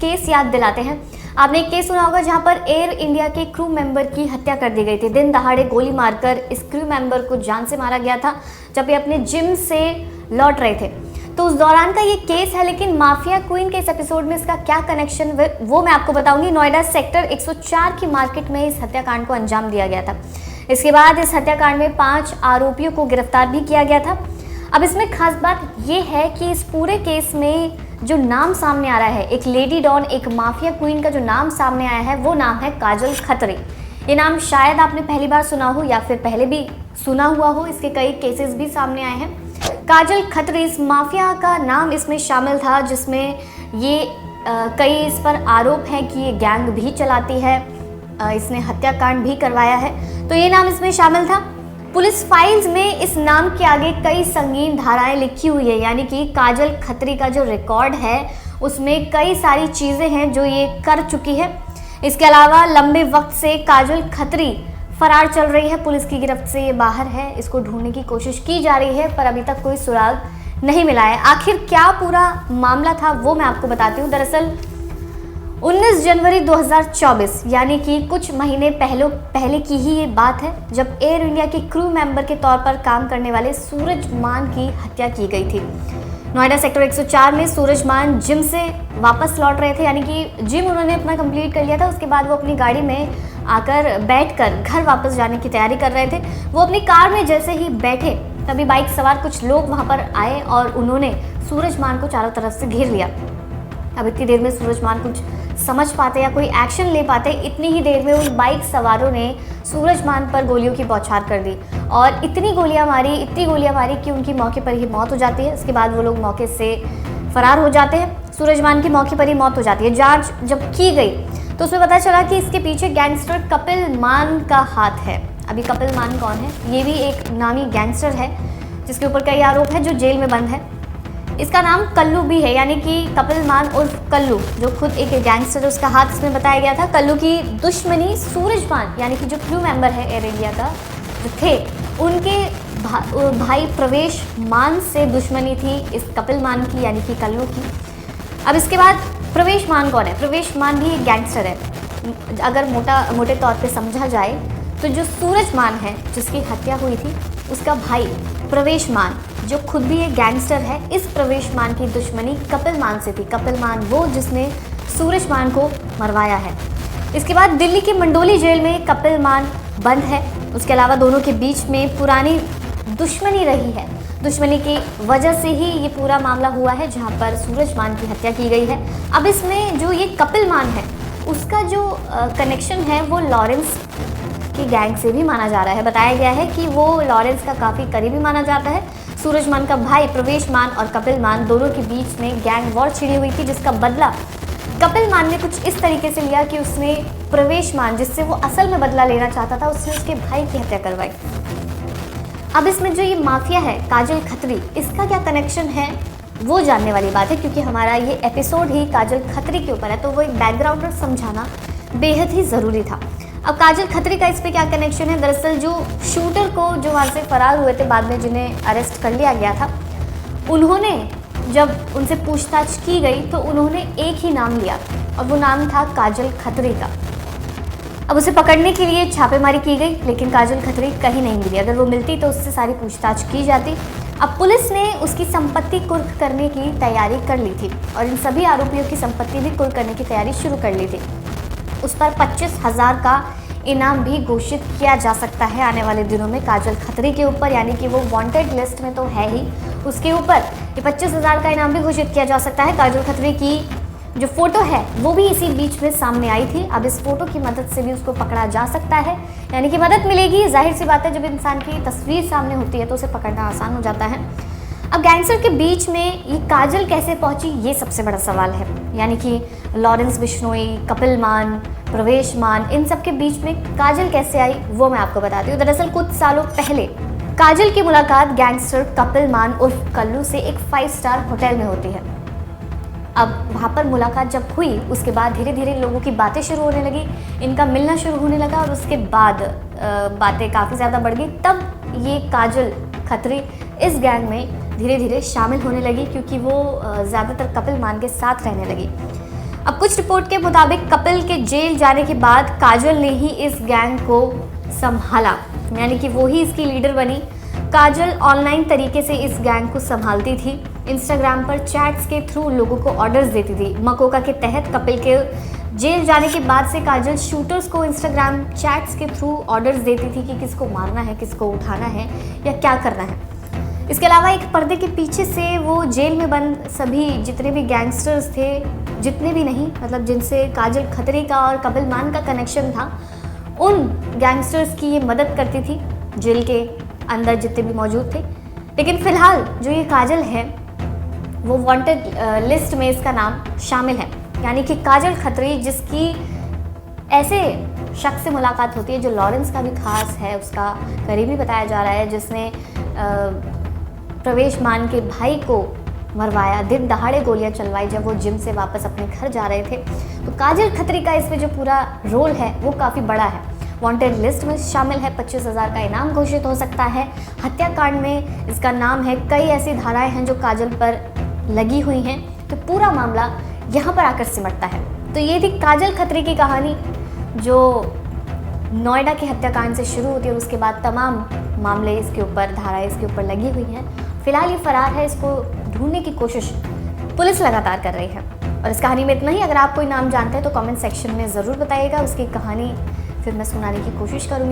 Case याद दिलाते हैं। आपने एक केस सुना होगा जहां पर एयर इंडिया के क्रू मेंबर की हत्या कर दी गई थी। दिन दहाड़े गोली मारकर इस क्रू मेंबर को जान से मारा गया था जब ये अपने जिम से लौट रहे थे। तो उस दौरान का ये केस है, लेकिन माफिया क्वीन के इस एपिसोड में इसका क्या कनेक्शन वो मैं आपको बताऊंगी। नोएडा सेक्टर 104 की मार्केट में इस हत्याकांड को अंजाम दिया गया था। इसके बाद इस हत्याकांड में 5 आरोपियों को गिरफ्तार भी किया गया था। अब इसमें खास बात यह है कि इस पूरे केस में जो नाम सामने आ रहा है, एक लेडी डॉन, एक माफिया क्वीन का जो नाम सामने आया है वो नाम है काजल खत्री। ये नाम शायद आपने पहली बार सुना हो या फिर पहले भी सुना हुआ हो, इसके कई केसेस भी सामने आए हैं। काजल खत्री इस माफिया का नाम इसमें शामिल था, जिसमें ये कई इस पर आरोप हैं कि ये गैंग भी चलाती है, इसने हत्याकांड भी करवाया है, तो ये नाम इसमें शामिल था। पुलिस फाइल्स में इस नाम के आगे कई संगीन धाराएं लिखी हुई है, यानी कि काजल खत्री का जो रिकॉर्ड है उसमें कई सारी चीज़ें हैं जो ये कर चुकी है। इसके अलावा लंबे वक्त से काजल खत्री फरार चल रही है, पुलिस की गिरफ्त से ये बाहर है। इसको ढूंढने की कोशिश की जा रही है पर अभी तक कोई सुराग नहीं मिला है। आखिर क्या पूरा मामला था वो मैं आपको बताती हूँ। दरअसल 19 जनवरी 2024 यानी कि कुछ महीने पहले की ही ये बात है, जब एयर इंडिया के क्रू मेंबर के तौर पर काम करने वाले सूरज मान की हत्या की गई थी। नोएडा सेक्टर 104 में सूरज मान जिम से वापस लौट रहे थे, यानी कि जिम उन्होंने अपना कंप्लीट कर लिया था। उसके बाद वो अपनी गाड़ी में आकर बैठकर घर वापस जाने की तैयारी कर रहे थे। वो अपनी कार में जैसे ही बैठे तभी बाइक सवार कुछ लोग वहाँ पर आए और उन्होंने सूरज मान को चारों तरफ से घेर लिया। अब इतनी देर में सूरज मान कुछ समझ पाते या कोई एक्शन ले पाते, इतनी ही देर में उन बाइक सवारों ने सूरज मान पर गोलियों की बौछार कर दी और इतनी गोलियां मारी कि उनकी मौके पर ही मौत हो जाती है। इसके बाद वो लोग मौके से फरार हो जाते हैं। सूरज मान की मौके पर ही मौत हो जाती है। जांच जब की गई तो उसमें पता चला कि इसके पीछे गैंगस्टर कपिल मान का हाथ है। अभी कपिल मान कौन है? ये भी एक नामी गैंगस्टर है जिसके ऊपर कई आरोप है, जो जेल में बंद है। इसका नाम कल्लू भी है, यानी कि कपिल मान उर्फ कल्लू, जो खुद एक गैंगस्टर है, उसका हाथ इसमें बताया गया था। कल्लू की दुश्मनी सूरज मान यानी कि जो क्रू मेंबर है एयर इंडिया का जो थे, उनके भाई प्रवेश मान से दुश्मनी थी इस कपिल मान की, यानी कि कल्लू की। अब इसके बाद प्रवेश मान कौन है? प्रवेश मान भी एक गैंगस्टर है। अगर मोटे तौर पे समझा जाए तो जो सूरज मान है जिसकी हत्या हुई थी, उसका भाई प्रवेश मान जो खुद भी एक गैंगस्टर है, इस प्रवेश मान की दुश्मनी कपिल मान से थी। कपिल मान वो जिसने सूरज मान को मरवाया है। इसके बाद दिल्ली के मंडोली जेल में कपिल मान बंद है। उसके अलावा दोनों के बीच में पुरानी दुश्मनी रही है। दुश्मनी की वजह से ही ये पूरा मामला हुआ है जहाँ पर सूरज मान की हत्या की गई है। अब इसमें जो ये कपिल मान है उसका जो कनेक्शन है वो लॉरेंस की गैंग से भी माना जा रहा है। बताया गया है कि वो लॉरेंस का काफ़ी करीबी माना जाता है। सूरज मान का भाई प्रवेश मान और कपिल मान दोनों के बीच में गैंग वॉर छिड़ी हुई थी, जिसका बदला कपिल मान ने कुछ इस तरीके से लिया कि उसने प्रवेश मान, जिससे वो असल में बदला लेना चाहता था, उसने उसके भाई की हत्या करवाई। अब इसमें जो ये माफिया है काजल खत्री, इसका क्या कनेक्शन है वो जानने वाली बात है, क्योंकि हमारा ये एपिसोड ही काजल खत्री के ऊपर है, तो वो एक बैकग्राउंडर समझाना बेहद ही ज़रूरी था। अब काजल खत्री का इस पे क्या कनेक्शन है? दरअसल जो शूटर को जो वहाँ से फरार हुए थे, बाद में जिन्हें अरेस्ट कर लिया गया था, उन्होंने जब उनसे पूछताछ की गई तो उन्होंने एक ही नाम लिया और वो नाम था काजल खत्री का। अब उसे पकड़ने के लिए छापेमारी की गई, लेकिन काजल खत्री कहीं नहीं मिली। अगर वो मिलती तो उससे सारी पूछताछ की जाती। अब पुलिस ने उसकी संपत्ति कुर्क करने की तैयारी कर ली थी और इन सभी आरोपियों की संपत्ति भी कुर्क करने की तैयारी शुरू कर ली थी। उस पर 25,000 का इनाम भी घोषित किया जा सकता है आने वाले दिनों में काजल खत्री के ऊपर, यानी कि वो वांटेड लिस्ट में तो है ही, उसके ऊपर ये 25,000 का इनाम भी घोषित किया जा सकता है। काजल खत्री की जो फोटो है वो भी इसी बीच में सामने आई थी। अब इस फोटो की मदद से भी उसको पकड़ा जा सकता है, यानी कि मदद मिलेगी। जाहिर सी बात है, जब इंसान की तस्वीर सामने होती है तो उसे पकड़ना आसान हो जाता है। अब गैंगस्टर के बीच में ये काजल कैसे पहुंची, ये सबसे बड़ा सवाल है। यानी कि लॉरेंस बिश्नोई, कपिल मान, प्रवेश मान, इन सब के बीच में काजल कैसे आई वो मैं आपको बताती हूँ। दरअसल कुछ सालों पहले काजल की मुलाकात गैंगस्टर कपिल मान उर्फ कल्लू से एक 5 स्टार होटल में होती है। अब वहाँ पर मुलाकात जब हुई उसके बाद धीरे धीरे लोगों की बातें शुरू होने लगी, इनका मिलना शुरू होने लगा और उसके बाद बातें काफ़ी ज़्यादा बढ़ गई। तब ये काजल खत्री इस गैंग में धीरे धीरे शामिल होने लगी, क्योंकि वो ज़्यादातर कपिल मान के साथ रहने लगी। अब कुछ रिपोर्ट के मुताबिक कपिल के जेल जाने के बाद काजल ने ही इस गैंग को संभाला, यानी कि वो ही इसकी लीडर बनी। काजल ऑनलाइन तरीके से इस गैंग को संभालती थी। इंस्टाग्राम पर चैट्स के थ्रू लोगों को ऑर्डर्स देती थी। मकोका के तहत कपिल के जेल जाने के बाद से काजल शूटर्स को इंस्टाग्राम चैट्स के थ्रू ऑर्डर्स देती थी कि किसको मारना है, किसको उठाना है या क्या करना है। इसके अलावा एक पर्दे के पीछे से वो जेल में बंद सभी जितने भी गैंगस्टर्स थे, जितने भी नहीं मतलब जिनसे काजल खतरे का और कपिल मान का कनेक्शन था, उन गैंगस्टर्स की ये मदद करती थी जेल के अंदर जितने भी मौजूद थे। लेकिन फिलहाल जो ये काजल है वो वांटेड लिस्ट में इसका नाम शामिल है, यानी कि काजल खत्री, जिसकी ऐसे शख्स से मुलाकात होती है जो लॉरेंस का भी खास है, उसका करीबी बताया जा रहा है, जिसने प्रवेश मान के भाई को मरवाया, दिन दहाड़े गोलियां चलवाई जब वो जिम से वापस अपने घर जा रहे थे। तो काजल खत्री का इसमें जो पूरा रोल है वो काफ़ी बड़ा है। वांटेड लिस्ट में शामिल है, 25,000 का इनाम घोषित हो सकता है। हत्याकांड में इसका नाम है, कई ऐसी धाराएं हैं जो काजल पर लगी हुई हैं। तो पूरा मामला यहाँ पर आकर सिमटता है। तो ये थी काजल खत्री की कहानी जो नोएडा के हत्याकांड से शुरू होती है और उसके बाद तमाम मामले इसके ऊपर, धाराएं इसके ऊपर लगी हुई हैं। फिलहाल ये फरार है, इसको ढूंढने की कोशिश पुलिस लगातार कर रही है। और इस कहानी में इतना ही। अगर आप कोई नाम जानते हैं तो कमेंट सेक्शन में ज़रूर बताइएगा, उसकी कहानी फिर मैं सुनाने की कोशिश करूँगी।